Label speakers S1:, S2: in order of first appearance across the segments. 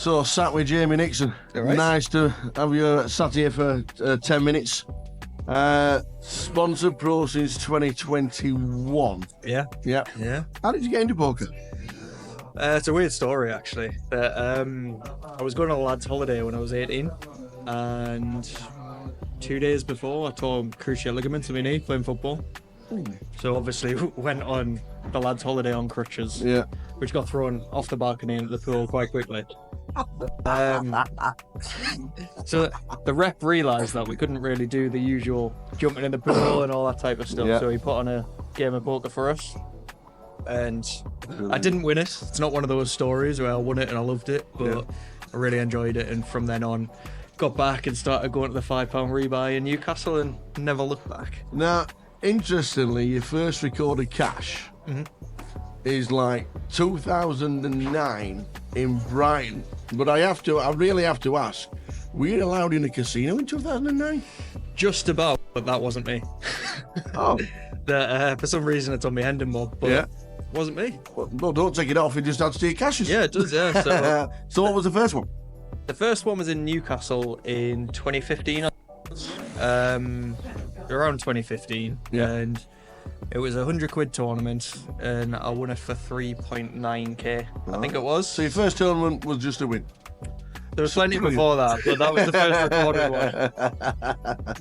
S1: So, sat with Jamie Nixon.
S2: Right.
S1: Nice to have you sat here for 10 minutes. Sponsored pro since 2021.
S2: Yeah.
S1: Yeah.
S2: Yeah.
S1: How did you get into poker?
S2: It's a weird story, actually. I was going on a lad's holiday when I was 18, and 2 days before I tore cruciate ligaments in my knee playing football. So obviously went on the lad's holiday on crutches,
S1: Yeah.
S2: which got thrown off the balcony into the pool quite quickly. So the rep realised that we couldn't really do the usual jumping in the pool and all that type of stuff.
S1: Yeah.
S2: So he put on a game of poker for us. And I didn't win it. It's not one of those stories where I won it and I loved it, but I really enjoyed it. And from then on, got back and started going to the £5 rebuy in Newcastle and never looked back.
S1: Now, interestingly, your first recorded cash is like 2009 in Brighton. But I really have to ask, were you allowed in a casino in 2009?
S2: Just about, but that wasn't me.
S1: Oh.
S2: For some reason it's on my Hendon mob, but it wasn't me.
S1: Well, don't take it off, you just had to take cashes.
S2: Yeah, it does, yeah. So
S1: So what was the first one?
S2: the first one was in Newcastle in 2015. Around 2015.
S1: Yeah.
S2: And it was a £100 tournament and I won it for 3.9k, I think it was.
S1: So your first tournament was just a win?
S2: There was plenty before that, but that was the first recorded one.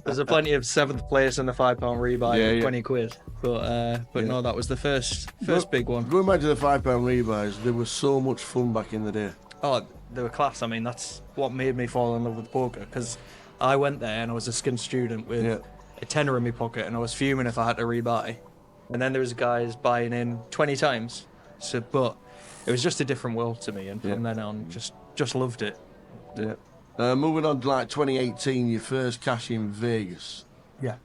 S2: There's a plenty of 7th place in the £5 rebuy, 20 quid. But no, that was the first big one.
S1: Going back to the £5 rebuys, they were so much fun back in the day.
S2: Oh, they were class. I mean, that's what made me fall in love with poker, because I went there and I was a skint student with a tenner in my pocket and I was fuming if I had to rebuy. And then there was guys buying in 20 times. So, but it was just a different world to me, and from then on, just loved it.
S1: Yeah. Moving on to like 2018, your first cash in Vegas.
S2: Yeah.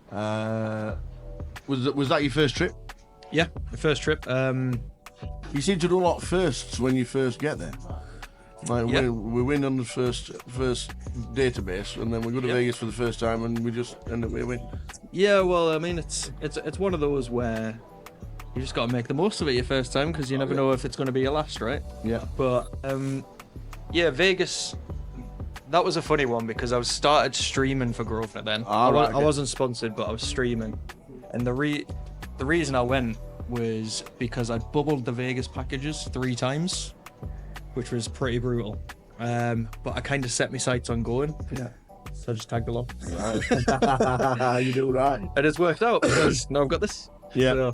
S1: Was that your first trip?
S2: Yeah, the first trip.
S1: You seem to do a lot firsts when you first get there. Like we win on the first database, and then we go to Vegas for the first time, and we just end up with a win.
S2: Yeah, well, I mean, it's one of those where you just got to make the most of it your first time, because you never know if it's going to be your last, right?
S1: Yeah.
S2: But Vegas. That was a funny one because I started streaming for Grosvenor then. I wasn't sponsored, but I was streaming, and the reason I went was because I'd bubbled the Vegas packages 3 times, which was pretty brutal. But I kind of set my sights on going. Yeah. So I just tagged along.
S1: You do right.
S2: And it's worked out because now I've got this.
S1: Yeah.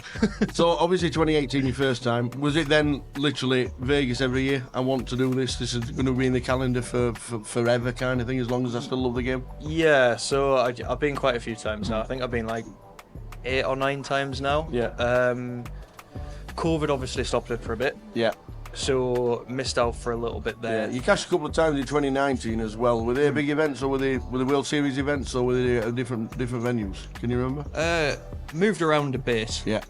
S1: So obviously 2018, your first time. Was it then literally Vegas every year? I want to do this. This is going to be in the calendar for forever kind of thing, as long as I still love the game?
S2: Yeah, so I've been quite a few times now. I think I've been like 8 or 9 times now.
S1: Yeah.
S2: COVID obviously stopped it for a bit.
S1: Yeah.
S2: So missed out for a little bit there.
S1: Yeah. You cashed a couple of times in 2019 as well. Were they big events, or were they World Series events, or were they different venues? Can you remember?
S2: Moved around a bit.
S1: Yeah.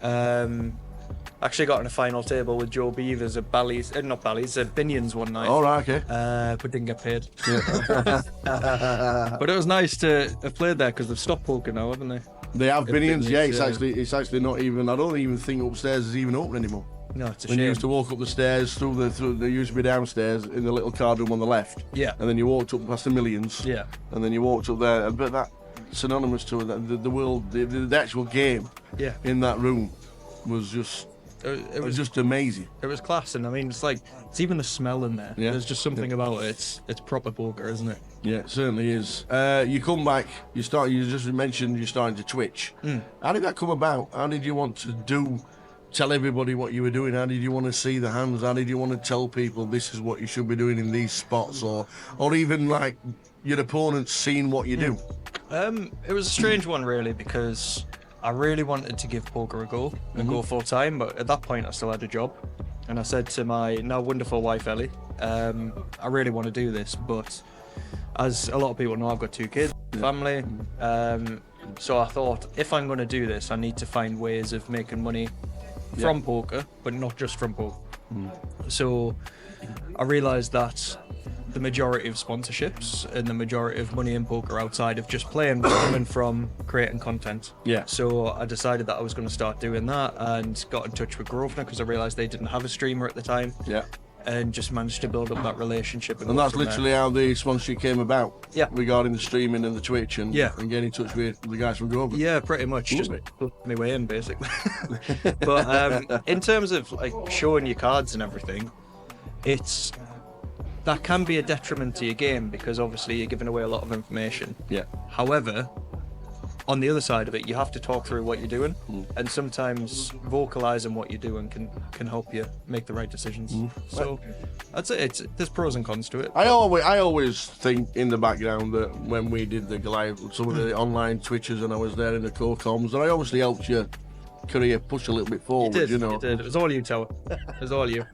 S2: Actually got on a final table with Joe Beavers at Bally's, not Bally's, at Binions one night.
S1: Oh, right, okay.
S2: But didn't get paid.
S1: Yeah.
S2: But it was nice to have played there because they've stopped poker now, haven't they?
S1: They have Binions, yeah. It's
S2: yeah.
S1: actually not even. I don't even think upstairs is even open anymore.
S2: No, it's a
S1: When
S2: shame.
S1: you used to walk up the stairs through they used to be downstairs in the little card room on the left.
S2: Yeah.
S1: And then you walked up past the Millions.
S2: Yeah.
S1: And then you walked up there, but that synonymous to it, the world, the actual game.
S2: Yeah.
S1: In that room was just. It was just amazing.
S2: It was class, and I mean, it's even the smell in there.
S1: Yeah.
S2: There's just something about it. It's proper poker, isn't it?
S1: Yeah, it certainly is. You come back. You just mentioned you're starting to Twitch. How did that come about? How did you want to tell everybody what you were doing? How did you want to see the hands? How did you want to tell people this is what you should be doing in these spots, or even like your opponents seeing what you do?
S2: It was a strange one, really, because I really wanted to give poker a go and go full time, but at that point I still had a job. And I said to my now wonderful wife Ellie, I really want to do this, but as a lot of people know, I've got 2 kids, family. So I thought, if I'm going to do this, I need to find ways of making money from poker, but not just from poker. So I realised that the majority of sponsorships and the majority of money in poker outside of just playing was coming from creating content.
S1: Yeah.
S2: So I decided that I was going to start doing that, and got in touch with Grosvenor because I realised they didn't have a streamer at the time.
S1: Yeah.
S2: and just managed to build up that relationship.
S1: And that's literally how the sponsorship came about.
S2: Yeah.
S1: Regarding the streaming and the Twitch and getting in touch with the guys from Grosvenor.
S2: Yeah, pretty much. Just my way in, basically. But in terms of like showing your cards and everything, that can be a detriment to your game because obviously you're giving away a lot of information.
S1: Yeah.
S2: However, on the other side of it, you have to talk through what you're doing, and sometimes vocalizing what you're doing can help you make the right decisions. So I'd say there's pros and cons to it.
S1: I always think in the background that when we did the Goliath, some of the online Twitchers, and I was there in the core comms, that I obviously helped your career push a little bit forward. You know,
S2: you did. It was all you, Tower. It was all you.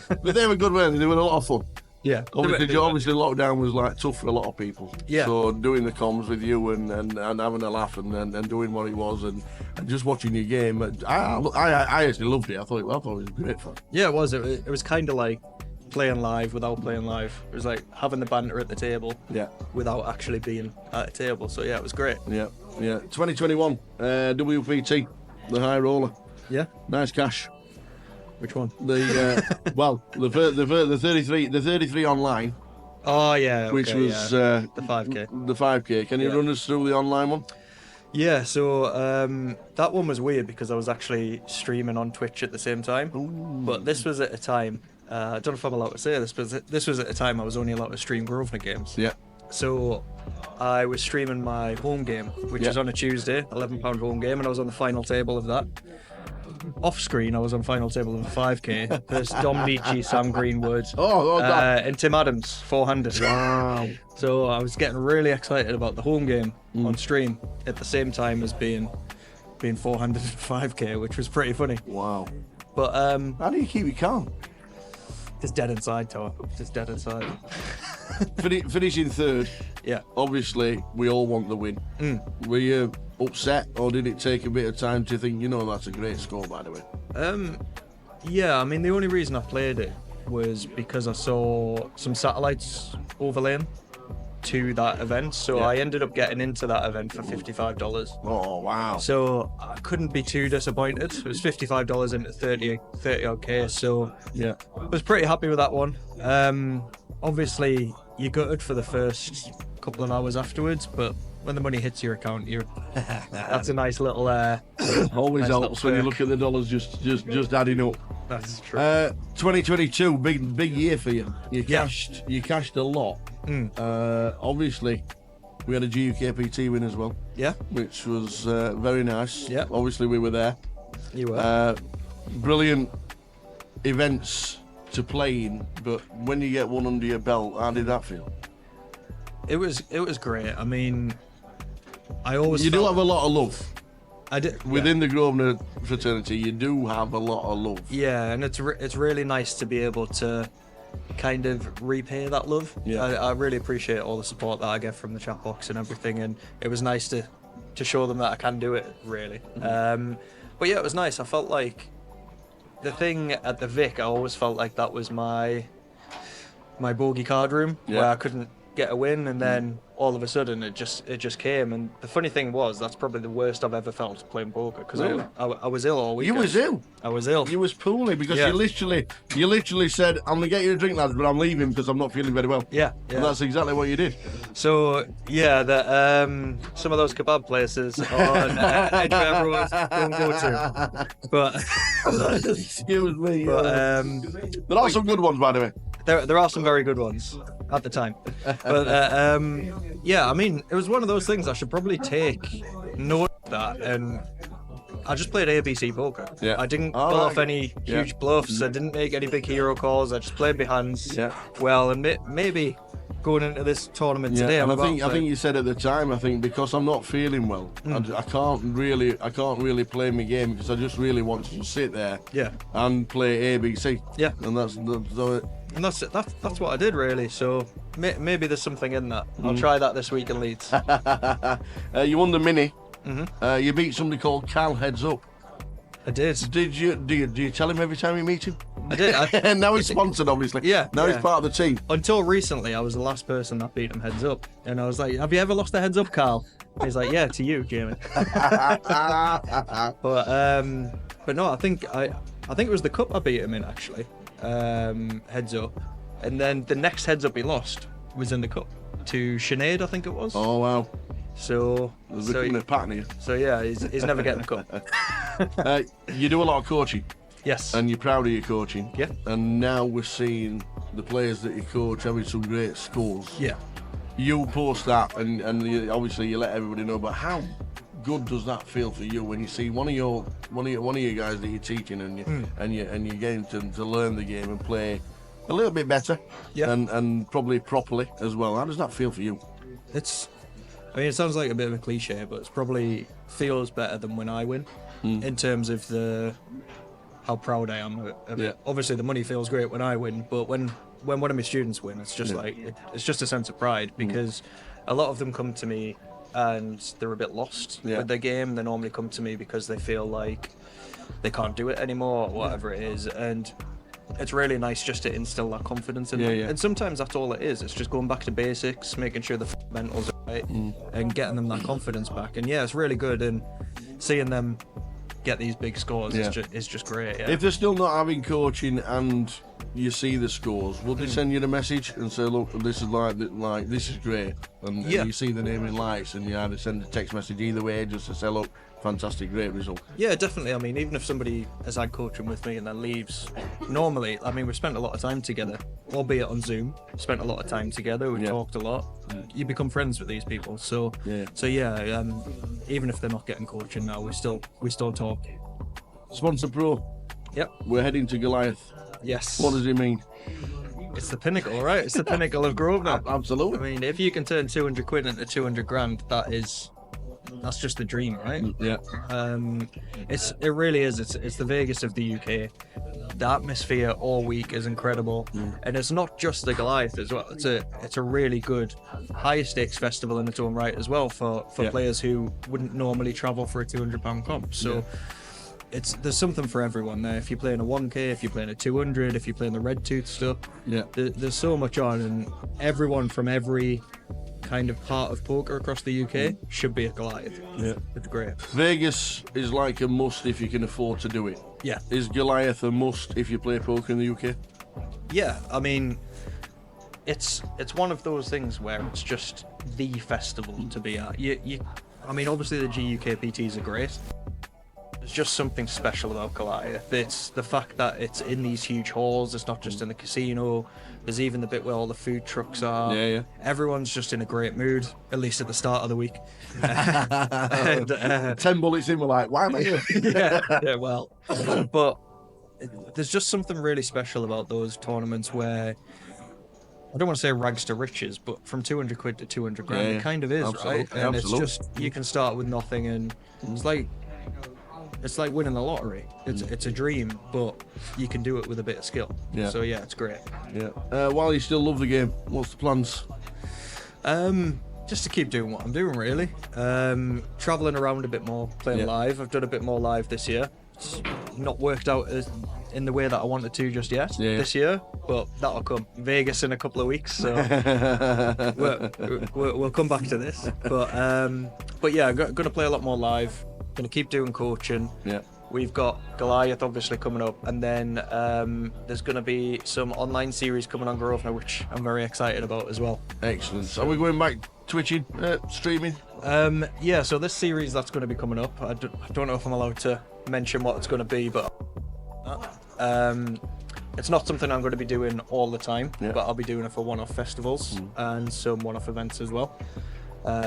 S1: But they were good, weren't they? They were a lot of fun.
S2: Yeah.
S1: Obviously, lockdown was like tough for a lot of people.
S2: Yeah.
S1: So doing the comms with you and having a laugh and doing what it was and just watching your game, I actually loved it. I thought it was great fun.
S2: Yeah, it was. It was kind of like playing live without playing live. It was like having the banter at the table.
S1: Yeah.
S2: Without actually being at a table. So yeah, it was great.
S1: Yeah. 2021 WPT, the high roller.
S2: Yeah.
S1: Nice cash.
S2: Which one?
S1: The 33 online.
S2: Oh yeah.
S1: Which was the
S2: 5K.
S1: The 5K. Can you run us through the online one?
S2: Yeah. So that one was weird because I was actually streaming on Twitch at the same time.
S1: Ooh.
S2: But this was at a time. I don't know if I'm allowed to say this, but this was at a time I was only allowed to stream Grosvenor games.
S1: Yeah.
S2: So I was streaming my home game, which is on a Tuesday, £11 home game, and I was on the final table of that. Off screen, I was on final table of a 5K. There's Dom Nietzsche, Sam Greenwood, and Tim Adams, 400.
S1: Wow.
S2: So I was getting really excited about the home game on stream at the same time as being 400 and 5K, which was pretty funny.
S1: Wow.
S2: But
S1: how do you keep it calm?
S2: Just dead inside, Tower. Just dead inside.
S1: Finishing third.
S2: Yeah.
S1: Obviously, we all want the win. Were you upset, or did it take a bit of time to think, that's a great score, by the way?
S2: Yeah, I mean, the only reason I played it was because I saw some satellites overlaying to that event, so I ended up getting into that event for $55.
S1: Oh, wow.
S2: So I couldn't be too disappointed. It was $55 into 30 odd K, so
S1: yeah,
S2: I was pretty happy with that one. Obviously, you're gutted for the first couple of hours afterwards, but when the money hits your account, that's a nice little
S1: always
S2: nice
S1: helps when you look at the dollars just adding up.
S2: That's true.
S1: 2022, big year for you. You cashed a lot. Obviously, we had a GUKPT win as well.
S2: Yeah.
S1: Which was very nice.
S2: Yeah.
S1: Obviously, we were there.
S2: You were.
S1: Brilliant events to play in, but when you get one under your belt, how did that feel?
S2: It was great. I mean, I always
S1: do have a lot of love.
S2: I did
S1: within the Grosvenor fraternity. You do have a lot of love.
S2: Yeah, and it's really nice to be able to kind of repay that love.
S1: Yeah.
S2: I really appreciate all the support that I get from the chat box and everything, and it was nice to show them that I can do it, really. But yeah, it was nice. I felt like the thing at the Vic, I always felt like that was my bogey card room, where I couldn't get a win, and then all of a sudden it just came. And the funny thing was, that's probably the worst I've ever felt playing poker, because I was ill all weekend.
S1: You was ill?
S2: I was ill.
S1: You was poorly, because you literally said, I'm gonna get you a drink, lads, but I'm leaving because I'm not feeling very well.
S2: Yeah.
S1: And that's exactly what you did.
S2: So yeah, some of those kebab places on Edgware Road don't go to. But
S1: excuse me.
S2: But
S1: there are some good ones, by the way.
S2: There are some very good ones at the time. But yeah, I mean, it was one of those things. I should probably take note of that. And I just played ABC poker.
S1: Yeah.
S2: I didn't pull off any huge bluffs. I didn't make any big hero calls. I just played my hands well. And maybe going into this tournament today,
S1: and I think you said at the time, I think because I'm not feeling well, I can't really play my game, because I just really want to sit there and play ABC. Yeah. And that's what I did, really. So maybe there's something in that. I'll try that this week in Leeds. You won the mini. You beat somebody called Cal Heads Up.
S2: I did.
S1: Do you tell him every time you meet him?
S2: I did.
S1: And now he's sponsored, obviously.
S2: Yeah.
S1: Now he's part of the team.
S2: Until recently, I was the last person that beat him heads up, and I was like, "Have you ever lost a heads up, Carl?" He's like, "Yeah, to you, Jamie." But no, I think it was the cup I beat him in, actually. heads up, and then the next heads up he lost was in the cup to Sinead, I think it was.
S1: Oh wow.
S2: So
S1: There's becoming a pattern here.
S2: So yeah, he's never getting a cup.
S1: You do a lot of coaching.
S2: Yes.
S1: And you're proud of your coaching.
S2: Yeah.
S1: And now we're seeing the players that you coach having some great scores.
S2: Yeah.
S1: You post that, and obviously you let everybody know. But how good does that feel for you when you see one of your guys that you're teaching, and you're getting to learn the game and play a little bit better,
S2: yeah,
S1: and probably properly as well? How does that feel for you?
S2: I mean, it sounds like a bit of a cliche, but it's probably feels better than when I win, in terms of how proud I am of it. Obviously, the money feels great when I win, but when one of my students win, it's just like it's just a sense of pride, because a lot of them come to me and they're a bit lost with their game. They normally come to me because they feel like they can't do it anymore, or whatever it is, and it's really nice just to instill that confidence in them. And sometimes that's all it is. It's just going back to basics, making sure the fundamentals are right, and getting them that confidence back. And yeah, it's really good, and seeing them get these big scores is just great. Yeah.
S1: If they're still not having coaching and you see the scores, will they send you the message and say, look, this is like this is great, and you see the name in lights, and you either send a text message either way just to say, look, fantastic, great result?
S2: Yeah, definitely. I mean, even if somebody has had coaching with me and then leaves, normally, I mean, we've spent a lot of time together, albeit on Zoom. Spent a lot of time together. We've talked a lot. You become friends with these people. So even if they're not getting coaching now, we still talk.
S1: Sponsor Pro.
S2: Yep.
S1: We're heading to Goliath.
S2: Yes.
S1: What does it mean?
S2: It's the pinnacle, right? It's the pinnacle of Grosvenor.
S1: Absolutely.
S2: I mean, if you can turn 200 quid into 200 grand, that's just the dream, right?
S1: Yeah.
S2: It really is. It's the Vegas of the UK. The atmosphere all week is incredible, and it's not just the Goliath as well. It's a really good high stakes festival in its own right as well for players who wouldn't normally travel for a £200 comp. So there's something for everyone there. If you're playing a 1K, if you're playing a 200, if you're playing the red tooth stuff, there's so much on, and everyone from every kind of part of poker across the UK should be a Goliath. Yeah, it's great.
S1: Vegas is like a must if you can afford to do it.
S2: Yeah.
S1: Is Goliath a must if you play poker in the UK?
S2: Yeah, I mean, it's one of those things where it's just the festival to be at. I mean, obviously the GUK PTs are great. There's just something special about Goliath. It's the fact that it's in these huge halls. It's not just in the casino. There's even the bit where all the food trucks are. Yeah. Everyone's just in a great mood, at least at the start of the week. And,
S1: 10 bullets in, we're like, why am I here?
S2: yeah, well. But there's just something really special about those tournaments where, I don't want to say rags to riches, but from 200 quid to 200 grand, it kind of is, right? And it's just, you can start with nothing, and it's like winning the lottery. It's a dream, but you can do it with a bit of skill. Yeah. So yeah, it's great.
S1: Yeah. While you still love the game, what's the plans?
S2: Just to keep doing what I'm doing, really. Traveling around a bit more, playing live. I've done a bit more live this year. It's not worked out in the way that I wanted to just yet this year, but that'll come. Vegas in a couple of weeks, so we'll come back to this. But yeah, I'm going to play a lot more live. Going to keep doing coaching. Yeah. We've got Goliath obviously coming up, and then there's going to be some online series coming on Grosvenor, which I'm very excited about as well.
S1: Excellent. So are we going back twitching, streaming?
S2: Yeah, so this series that's going to be coming up, I don't know if I'm allowed to mention what it's going to be, but it's not something I'm going to be doing all the time, but I'll be doing it for one-off festivals and some one-off events as well.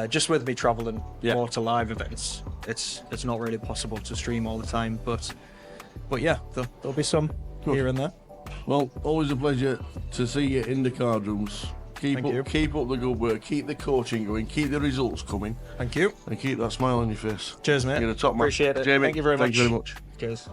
S2: Just with me traveling more to live events, it's not really possible to stream all the time, but yeah, there'll be some here and there.
S1: Well, always a pleasure to see you in the card rooms. Keep up the good work, keep the coaching going, keep the results coming.
S2: Thank you.
S1: And keep that smile on your face.
S2: Cheers, mate.
S1: You're a top man.
S2: Appreciate it.
S1: Jamie,
S2: thank you very much.
S1: Thank you very much.
S2: Cheers.